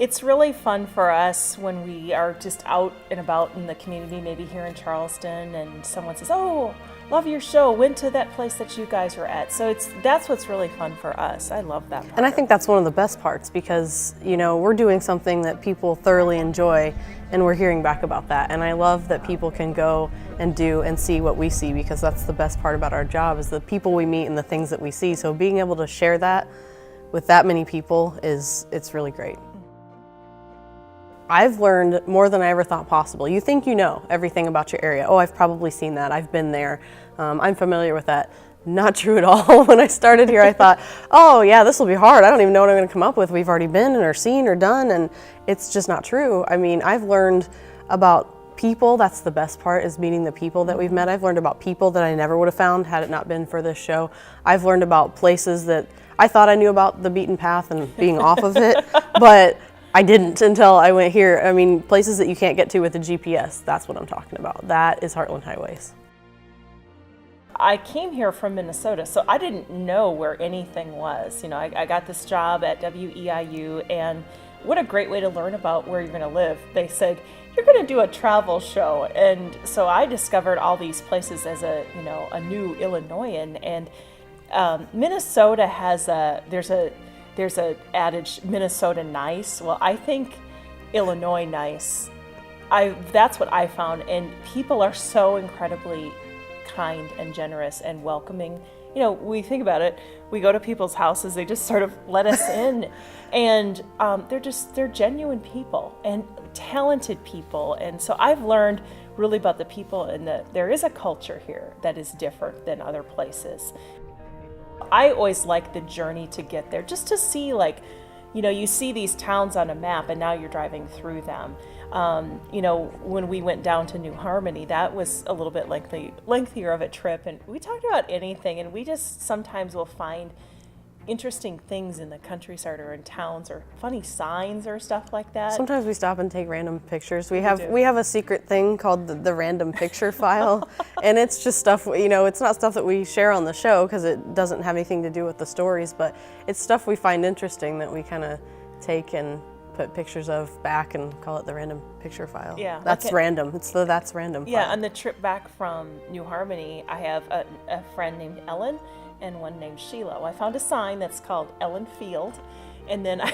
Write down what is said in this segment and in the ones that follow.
It's really fun for us when we are just out and about in the community, maybe here in Charleston, and someone says, "Oh, love your show, went to that place that you guys were at." So that's what's really fun for us. I love that part. And I think that's one of the best parts because, we're doing something that people thoroughly enjoy and we're hearing back about that. And I love that people can go and do and see what we see because that's the best part about our job is the people we meet and the things that we see. So being able to share that with that many people it's really great. I've learned more than I ever thought possible. You think you know everything about your area. Oh, I've probably seen that. I've been there. I'm familiar with that. Not true at all. When I started here, I thought, oh yeah, this will be hard. I don't even know what I'm going to come up with. We've already been or seen or done, and it's just not true. I mean, I've learned about people. That's the best part, is meeting the people that we've met. I've learned about people that I never would have found had it not been for this show. I've learned about places that I thought I knew about the beaten path and being off of it, but I didn't until I went here. I mean, places that you can't get to with a GPS, that's what I'm talking about. That is Heartland Highways. I came here from Minnesota, so I didn't know where anything was. I got this job at WEIU, and what a great way to learn about where you're going to live. They said, you're going to do a travel show, and so I discovered all these places as a new Illinoisan, and Minnesota has there's a adage, Minnesota nice. Well, I think Illinois nice. That's what I found, and people are so incredibly kind and generous and welcoming. We think about it, we go to people's houses, they just sort of let us in, and they're genuine people and talented people. And so I've learned really about the people, and there is a culture here that is different than other places. I always like the journey to get there, just to see, you see these towns on a map and now you're driving through them. When we went down to New Harmony, that was a little bit lengthier of a trip, and we talked about anything, and we just sometimes will find interesting things in the countryside or in towns or funny signs or stuff like that. Sometimes we stop and take random pictures. We have a secret thing called the random picture file, and it's just stuff, it's not stuff that we share on the show because it doesn't have anything to do with the stories, but it's stuff we find interesting that we kind of take and put pictures of back and call it the random picture file. Yeah, that's random. It's the that's random file. Yeah, on the trip back from New Harmony, I have a friend named Ellen and one named Sheila. Well, I found a sign that's called Ellen Field, and then I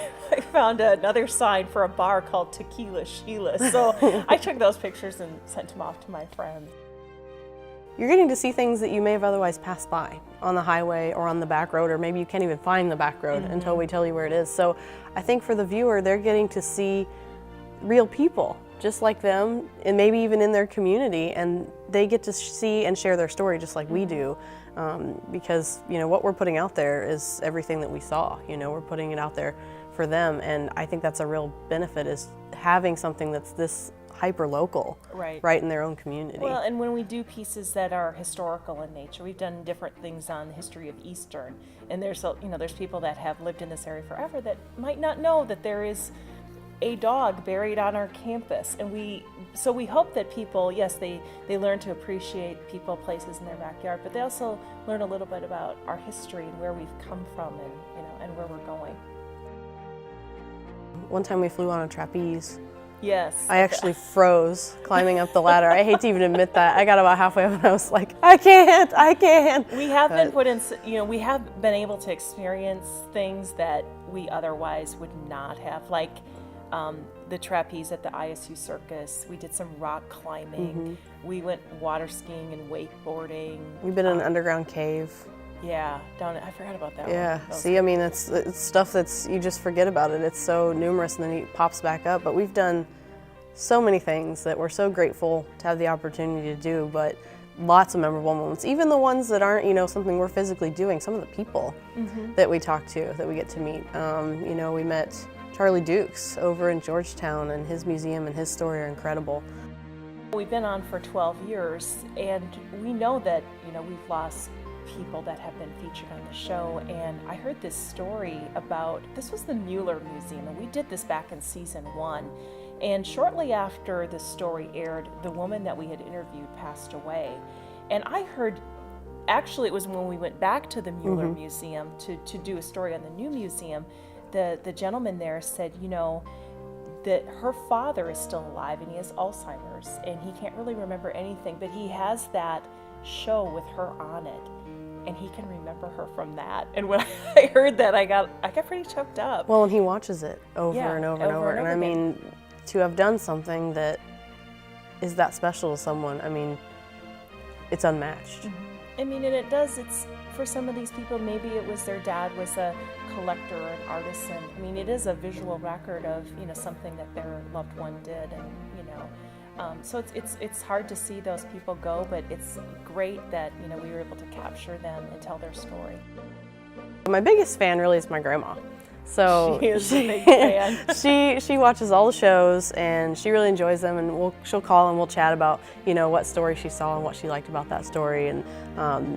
found another sign for a bar called Tequila Sheila. So I took those pictures and sent them off to my friends. You're getting to see things that you may have otherwise passed by on the highway or on the back road, or maybe you can't even find the back road until we tell you where it is. So I think for the viewer, they're getting to see real people just like them, and maybe even in their community, and they get to see and share their story just like we do. Because what we're putting out there is everything that we saw. We're putting it out there for them, and I think that's a real benefit, is having something that's this hyper-local, right in their own community. Well, and when we do pieces that are historical in nature, we've done different things on the history of Eastern, and there's people that have lived in this area forever that might not know that there is a dog buried on our campus, and we hope that people, yes, they learn to appreciate people, places in their backyard, but they also learn a little bit about our history and where we've come from, and where we're going. One time we flew on a trapeze. Yes. I actually froze climbing up the ladder. I hate to even admit that. I got about halfway up and I was like, I can't. We have been put in, we have been able to experience things that we otherwise would not have, like the trapeze at the ISU Circus. We did some rock climbing. We went water skiing and wakeboarding. We've been in an underground cave. Yeah, I forgot about that one. That see, I mean, it's stuff you just forget about it. It's so numerous and then it pops back up. But we've done so many things that we're so grateful to have the opportunity to do, but lots of memorable moments. Even the ones that aren't, something we're physically doing, some of the people that we talk to, that we get to meet. We met Charlie Dukes over in Georgetown, and his museum and his story are incredible. We've been on for 12 years, and we know that, we've lost people that have been featured on the show, and I heard this story about, this was the Mueller Museum, and we did this back in season 1, and shortly after the story aired, the woman that we had interviewed passed away, and I heard, actually it was when we went back to the Mueller Museum to do a story on the new museum, the gentleman there said, that her father is still alive and he has Alzheimer's and he can't really remember anything, but he has that show with her on it and he can remember her from that. And when I heard that, I got pretty choked up. Well, and he watches it over Yeah, and over and over. And I mean, to have done something that is that special to someone, I mean, it's unmatched. I mean, and it's for some of these people, maybe it was their dad was a collector or an artisan. I mean, it is a visual record of, something that their loved one did, and, so it's hard to see those people go, but it's great that, we were able to capture them and tell their story. My biggest fan really is my grandma. So she is a big fan. she watches all the shows and she really enjoys them, and she'll call and we'll chat about what story she saw and what she liked about that story. And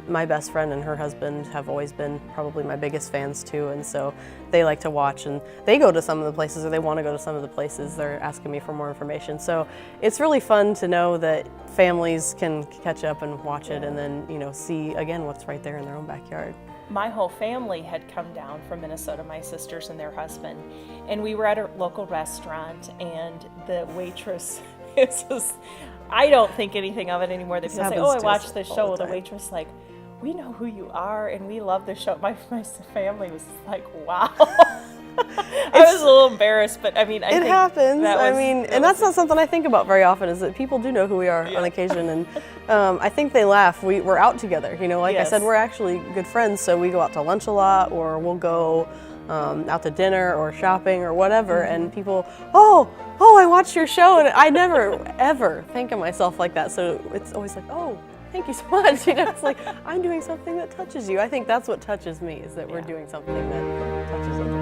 my best friend and her husband have always been probably my biggest fans too, and so they like to watch, and they go to some of the places, or they want to go to some of the places. They're asking me for more information, so it's really fun to know that families can catch up and watch it, and then see again what's right there in their own backyard. My whole family had come down from Minnesota, my sisters and their husband, and we were at a local restaurant, and the waitress, I don't think anything of it anymore. That people say, I watched this show. The waitress like, we know who you are, and we love the show. My family was like, wow. I was a little embarrassed, but I mean, I think it happens. And that's not something I think about very often, is that people do know who we are on occasion, and I think they laugh. We're out together, like I said, we're actually good friends, so we go out to lunch a lot, or we'll go out to dinner or shopping or whatever, and people, oh, I watched your show, and I never ever think of myself like that, so it's always like, oh, thank you so much. It's like, I'm doing something that touches you. I think that's what touches me, is that we're doing something that touches other people.